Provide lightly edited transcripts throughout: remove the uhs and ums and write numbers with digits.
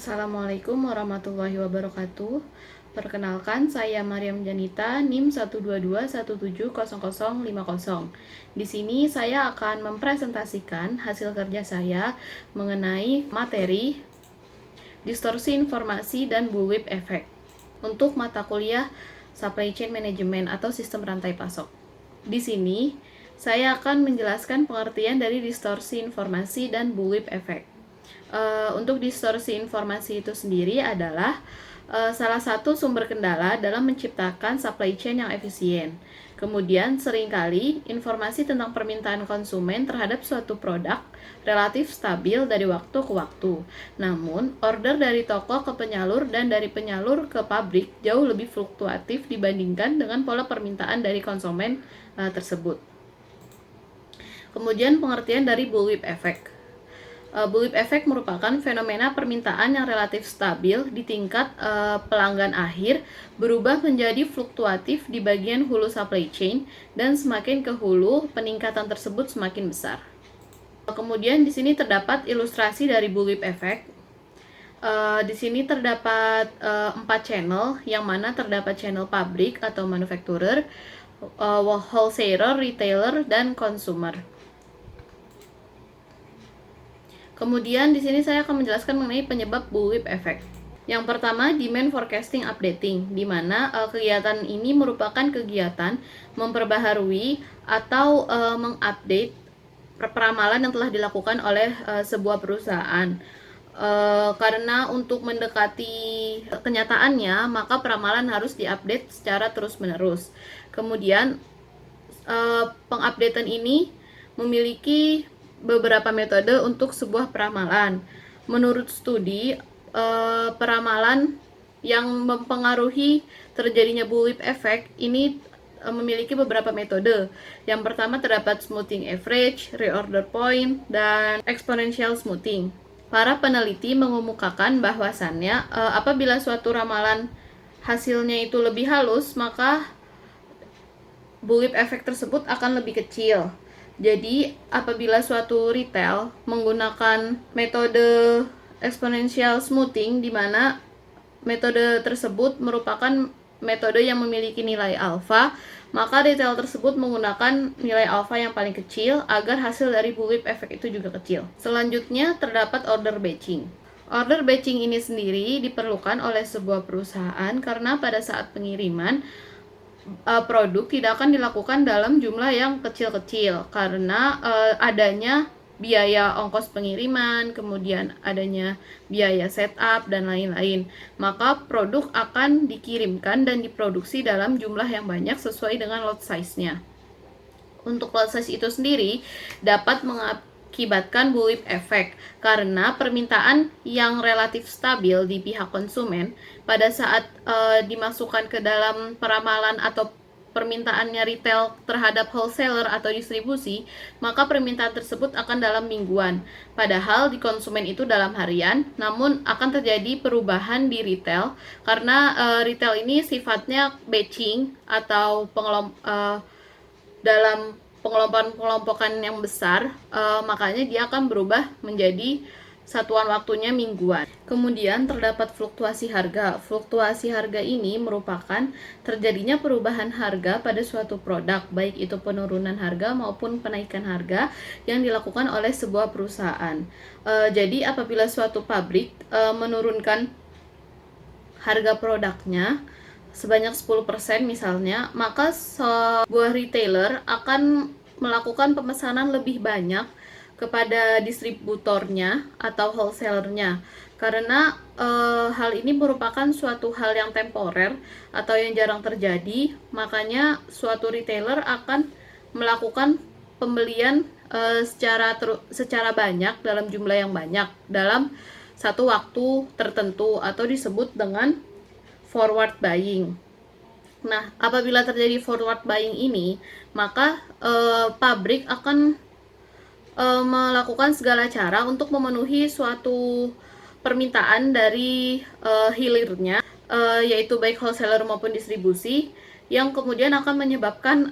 Assalamualaikum warahmatullahi wabarakatuh. Perkenalkan, saya Maryam Janita, NIM 122170050. Di sini saya akan mempresentasikan hasil kerja saya mengenai materi distorsi informasi dan bullwhip effect untuk mata kuliah Supply Chain Management atau Sistem Rantai Pasok. Di sini saya akan menjelaskan pengertian dari distorsi informasi dan bullwhip effect. Untuk distorsi informasi itu sendiri adalah salah satu sumber kendala dalam menciptakan supply chain yang efisien. Kemudian seringkali informasi tentang permintaan konsumen terhadap suatu produk relatif stabil dari waktu ke waktu. Namun, order dari toko ke penyalur dan dari penyalur ke pabrik jauh lebih fluktuatif dibandingkan dengan pola permintaan dari konsumen tersebut. Kemudian pengertian dari bullwhip effect. Bullwhip effect merupakan fenomena permintaan yang relatif stabil di tingkat pelanggan akhir berubah menjadi fluktuatif di bagian hulu supply chain dan semakin ke hulu peningkatan tersebut semakin besar. Kemudian di sini terdapat ilustrasi dari bullwhip effect. Di sini terdapat 4 channel, yang mana terdapat channel pabrik atau manufacturer, wholesaler, retailer, dan consumer. Kemudian di sini saya akan menjelaskan mengenai penyebab bullwhip effect. Yang pertama, demand forecasting updating, di mana kegiatan ini merupakan kegiatan memperbaharui atau mengupdate peramalan yang telah dilakukan oleh sebuah perusahaan. Karena untuk mendekati kenyataannya, maka peramalan harus diupdate secara terus-menerus. Kemudian pengupdatean ini memiliki beberapa metode untuk sebuah peramalan. Menurut studi, peramalan yang mempengaruhi terjadinya bullwhip effect ini memiliki beberapa metode. Yang pertama terdapat smoothing average, reorder point, dan exponential smoothing. Para peneliti mengemukakan bahwasannya apabila suatu ramalan hasilnya itu lebih halus, maka bullwhip effect tersebut akan lebih kecil. Jadi, apabila suatu retail menggunakan metode exponential smoothing, di mana metode tersebut merupakan metode yang memiliki nilai alfa, maka retail tersebut menggunakan nilai alfa yang paling kecil agar hasil dari bullwhip effect itu juga kecil. Selanjutnya, terdapat order batching. Order batching ini sendiri diperlukan oleh sebuah perusahaan karena pada saat pengiriman, produk tidak akan dilakukan dalam jumlah yang kecil-kecil karena adanya biaya ongkos pengiriman, kemudian adanya biaya setup dan lain-lain. Maka produk akan dikirimkan dan diproduksi dalam jumlah yang banyak sesuai dengan lot size-nya. Untuk lot size itu sendiri dapat mengakibatkan bullwhip effect karena permintaan yang relatif stabil di pihak konsumen pada saat dimasukkan ke dalam peramalan atau permintaannya retail terhadap wholesaler atau distribusi, maka permintaan tersebut akan dalam mingguan. Padahal di konsumen itu dalam harian, namun akan terjadi perubahan di retail karena retail ini sifatnya batching atau dalam pengelompokan yang besar, makanya dia akan berubah menjadi satuan waktunya mingguan. Kemudian terdapat fluktuasi harga. Fluktuasi harga ini merupakan terjadinya perubahan harga pada suatu produk, baik itu penurunan harga maupun penaikan harga yang dilakukan oleh sebuah perusahaan. Jadi apabila suatu pabrik menurunkan harga produknya sebanyak 10% misalnya, maka sebuah retailer akan melakukan pemesanan lebih banyak kepada distributornya atau wholesalernya karena hal ini merupakan suatu hal yang temporer atau yang jarang terjadi. Makanya suatu retailer akan melakukan pembelian secara banyak dalam jumlah yang banyak dalam satu waktu tertentu atau disebut dengan forward buying. Nah, apabila terjadi forward buying ini, maka pabrik akan melakukan segala cara untuk memenuhi suatu permintaan dari hilirnya, yaitu baik wholesaler maupun distribusi, yang kemudian akan menyebabkan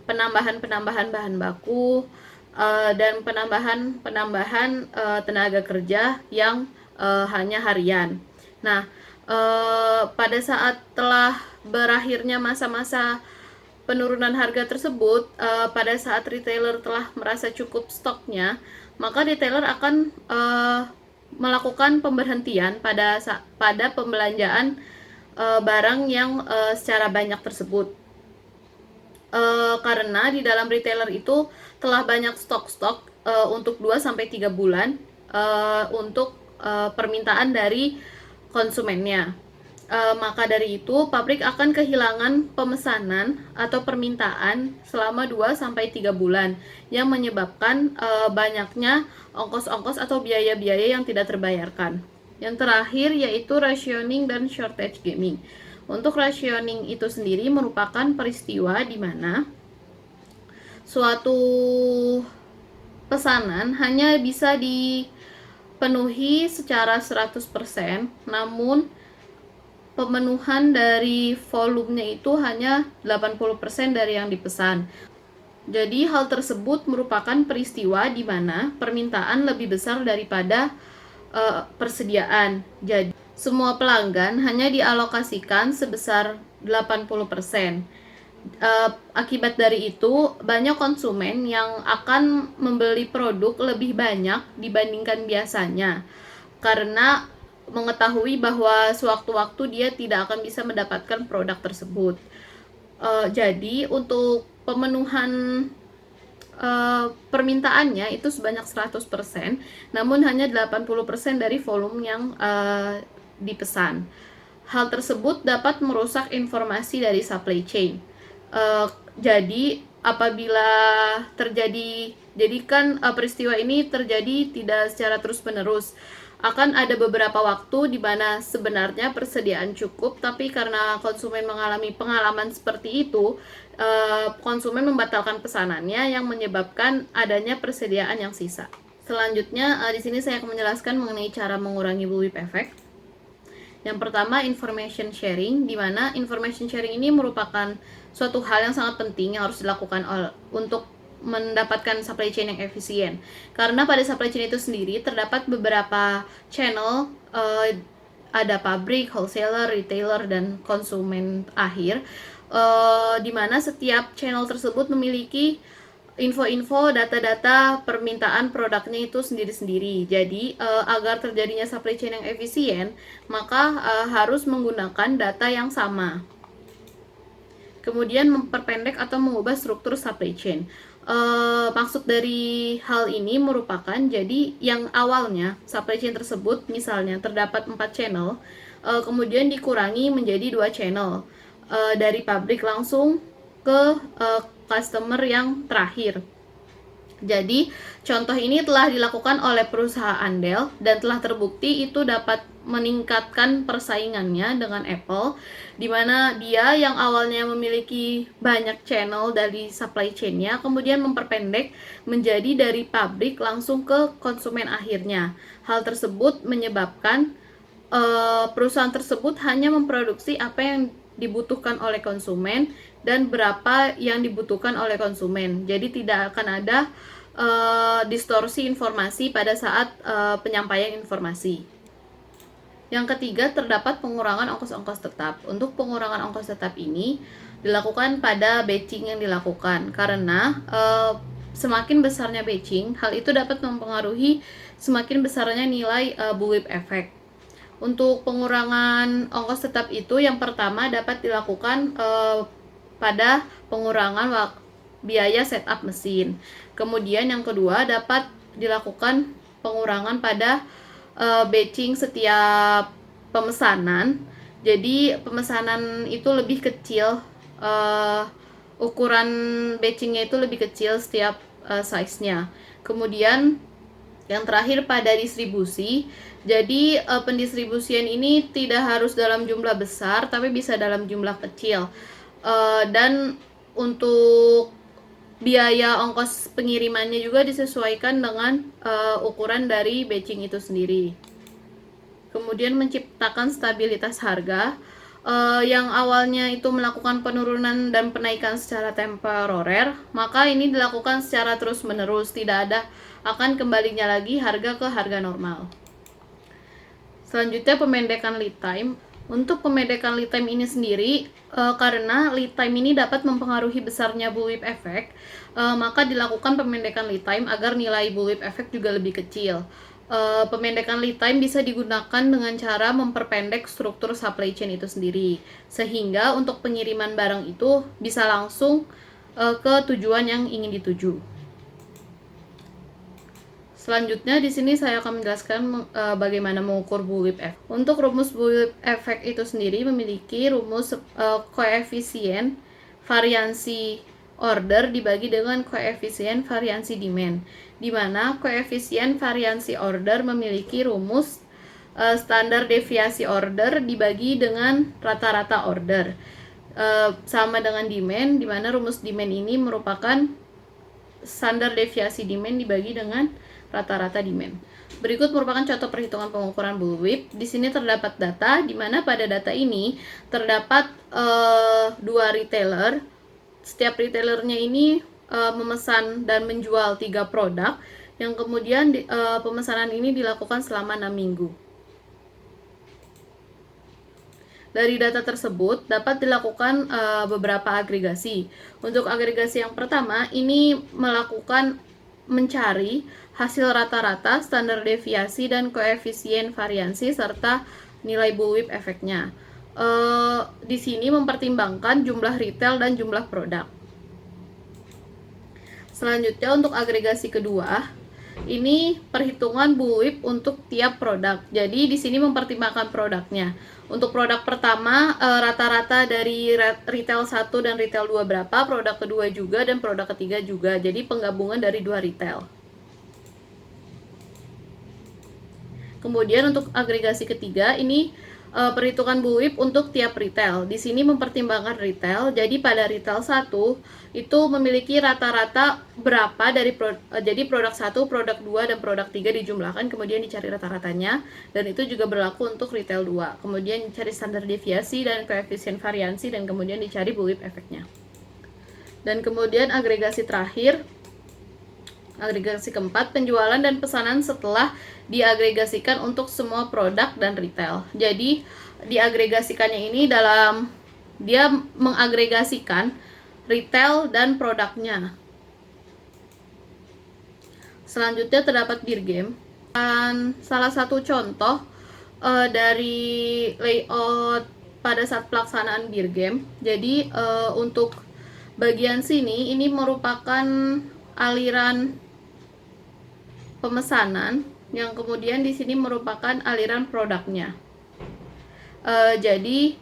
penambahan bahan baku dan penambahan tenaga kerja yang hanya harian. Nah, pada saat telah berakhirnya masa-masa penurunan harga tersebut, pada saat retailer telah merasa cukup stoknya, maka retailer akan melakukan pemberhentian pada pembelanjaan barang yang secara banyak tersebut. Karena di dalam retailer itu telah banyak stok-stok untuk 2-3 bulan untuk permintaan dari konsumennya. Maka dari itu pabrik akan kehilangan pemesanan atau permintaan selama 2-3 bulan yang menyebabkan banyaknya ongkos-ongkos atau biaya-biaya yang tidak terbayarkan. Yang terakhir yaitu rationing dan shortage gaming. Untuk rationing itu sendiri merupakan peristiwa di mana suatu pesanan hanya bisa dipenuhi secara 100%, namun pemenuhan dari volumenya itu hanya 80% dari yang dipesan. Jadi hal tersebut merupakan peristiwa di mana permintaan lebih besar daripada persediaan. Jadi semua pelanggan hanya dialokasikan sebesar 80%. Akibat dari itu, banyak konsumen yang akan membeli produk lebih banyak dibandingkan biasanya karena mengetahui bahwa sewaktu-waktu dia tidak akan bisa mendapatkan produk tersebut. Jadi untuk pemenuhan permintaannya itu sebanyak 100%, namun hanya 80% dari volume yang dipesan. Hal tersebut dapat merusak informasi dari supply chain. Jadi apabila peristiwa ini terjadi tidak secara terus-menerus, akan ada beberapa waktu di mana sebenarnya persediaan cukup, tapi karena konsumen mengalami pengalaman seperti itu, konsumen membatalkan pesanannya yang menyebabkan adanya persediaan yang sisa. Selanjutnya, di sini saya akan menjelaskan mengenai cara mengurangi bullwhip effect. Yang pertama, information sharing, di mana information sharing ini merupakan suatu hal yang sangat penting yang harus dilakukan untuk mendapatkan supply chain yang efisien. Karena pada supply chain itu sendiri terdapat beberapa channel, ada pabrik, wholesaler, retailer, dan konsumen akhir, di mana setiap channel tersebut memiliki info-info, data-data permintaan produknya itu sendiri-sendiri. Jadi agar terjadinya supply chain yang efisien, maka harus menggunakan data yang sama. Kemudian memperpendek atau mengubah struktur supply chain. Maksud dari hal ini merupakan, jadi yang awalnya supply chain tersebut misalnya terdapat 4 channel, kemudian dikurangi menjadi 2 channel, dari pabrik langsung ke customer yang terakhir. Jadi contoh ini telah dilakukan oleh perusahaan Dell dan telah terbukti itu dapat meningkatkan persaingannya dengan Apple, di mana dia yang awalnya memiliki banyak channel dari supply chain-nya kemudian memperpendek menjadi dari pabrik langsung ke konsumen akhirnya. Hal tersebut menyebabkan perusahaan tersebut hanya memproduksi apa yang dibutuhkan oleh konsumen dan berapa yang dibutuhkan oleh konsumen. Jadi tidak akan ada distorsi informasi pada saat penyampaian informasi. Yang ketiga, terdapat pengurangan ongkos-ongkos tetap. Untuk pengurangan ongkos tetap ini dilakukan pada batching yang dilakukan, karena semakin besarnya batching, hal itu dapat mempengaruhi semakin besarnya nilai bullwhip effect. Untuk pengurangan ongkos tetap itu, yang pertama dapat dilakukan pada pengurangan biaya setup mesin. Kemudian yang kedua dapat dilakukan pengurangan pada batching setiap pemesanan. Jadi pemesanan itu lebih kecil, ukuran batchingnya itu lebih kecil setiap size-nya. Kemudian yang terakhir pada distribusi. Jadi pendistribusian ini tidak harus dalam jumlah besar, tapi bisa dalam jumlah kecil. Dan untuk biaya ongkos pengirimannya juga disesuaikan dengan ukuran dari batching itu sendiri. Kemudian menciptakan stabilitas harga, yang awalnya itu melakukan penurunan dan penaikan secara temporer, maka ini dilakukan secara terus-menerus, tidak ada akan kembalinya lagi harga ke harga normal. Selanjutnya pemendekan lead time. Untuk pemendekan lead time ini sendiri, karena lead time ini dapat mempengaruhi besarnya bullwhip effect, maka dilakukan pemendekan lead time agar nilai bullwhip effect juga lebih kecil. Pemendekan lead time bisa digunakan dengan cara memperpendek struktur supply chain itu sendiri, sehingga untuk pengiriman barang itu bisa langsung ke tujuan yang ingin dituju. Selanjutnya di sini saya akan menjelaskan bagaimana mengukur bullwhip effect. Untuk rumus bullwhip effect itu sendiri memiliki rumus koefisien variansi order dibagi dengan koefisien variansi demand, di mana koefisien variansi order memiliki rumus standar deviasi order dibagi dengan rata-rata order, sama dengan demand, di mana rumus demand ini merupakan standar deviasi demand dibagi dengan rata-rata demand. Berikut merupakan contoh perhitungan pengukuran bullwhip. Di sini terdapat data, di mana pada data ini terdapat 2 retailer. Setiap retailernya ini memesan dan menjual 3 produk, yang kemudian pemesanan ini dilakukan selama 6 minggu. Dari data tersebut dapat dilakukan beberapa agregasi. Untuk agregasi yang pertama, ini mencari hasil rata-rata, standar deviasi, dan koefisien variansi serta nilai bullwhip efeknya. Di sini mempertimbangkan jumlah retail dan jumlah produk. Selanjutnya untuk agregasi kedua, ini perhitungan bullwhip untuk tiap produk. Jadi di sini mempertimbangkan produknya. Untuk produk pertama rata-rata dari retail 1 dan retail 2 berapa, produk kedua juga, dan produk ketiga juga. Jadi penggabungan dari 2 retail. Kemudian untuk agregasi ketiga, ini perhitungan bullwhip untuk tiap retail. Di sini mempertimbangkan retail. Jadi pada retail 1 itu memiliki rata-rata berapa dari jadi produk 1, produk 2, dan produk 3 dijumlahkan, kemudian dicari rata-ratanya, dan itu juga berlaku untuk retail 2. Kemudian dicari standar deviasi dan koefisien variansi, dan kemudian dicari bullwhip efeknya. Dan kemudian agregasi terakhir, agregasi keempat, penjualan dan pesanan setelah diagregasikan untuk semua produk dan retail. Jadi diagregasikannya ini dia mengagregasikan retail dan produknya. Selanjutnya terdapat beer game. Dan salah satu contoh dari layout pada saat pelaksanaan beer game. Jadi untuk bagian sini ini merupakan aliran pemesanan, yang kemudian di sini merupakan aliran produknya. Jadi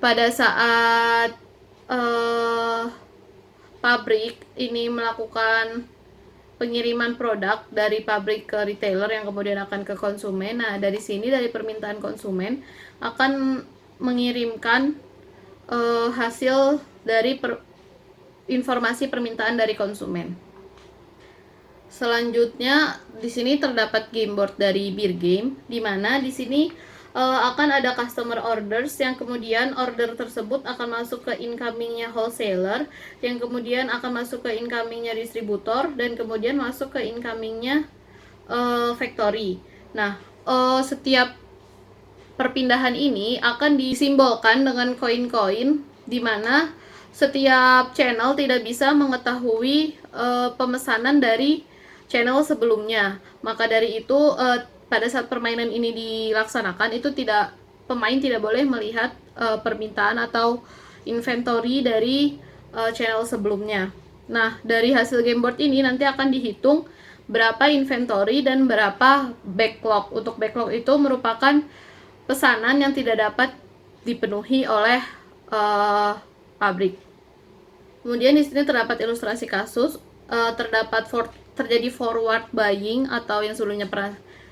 pada saat pabrik ini melakukan pengiriman produk dari pabrik ke retailer yang kemudian akan ke konsumen. Nah, dari sini dari permintaan konsumen akan mengirimkan hasil dari informasi permintaan dari konsumen. Selanjutnya di sini terdapat game board dari beer game, di mana di sini akan ada customer orders, yang kemudian order tersebut akan masuk ke incomingnya wholesaler, yang kemudian akan masuk ke incomingnya distributor, dan kemudian masuk ke incomingnya factory. Nah, setiap perpindahan ini akan disimbolkan dengan koin-koin, di mana setiap channel tidak bisa mengetahui pemesanan dari channel sebelumnya. Maka dari itu pada saat permainan ini dilaksanakan, itu pemain tidak boleh melihat permintaan atau inventory dari channel sebelumnya. Nah, dari hasil game board ini nanti akan dihitung berapa inventory dan berapa backlog. Untuk backlog itu merupakan pesanan yang tidak dapat dipenuhi oleh pabrik. Kemudian di sini terdapat ilustrasi kasus, terjadi forward buying, atau yang sebelumnya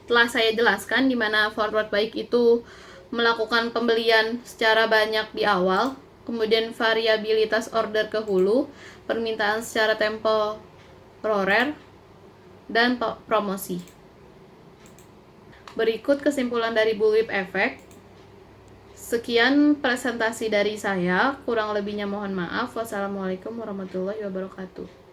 telah saya jelaskan, di mana forward buying itu melakukan pembelian secara banyak di awal, kemudian variabilitas order ke hulu, permintaan secara temporer, dan promosi. Berikut kesimpulan dari bullwhip effect. Sekian presentasi dari saya, kurang lebihnya mohon maaf. Wassalamualaikum warahmatullahi wabarakatuh.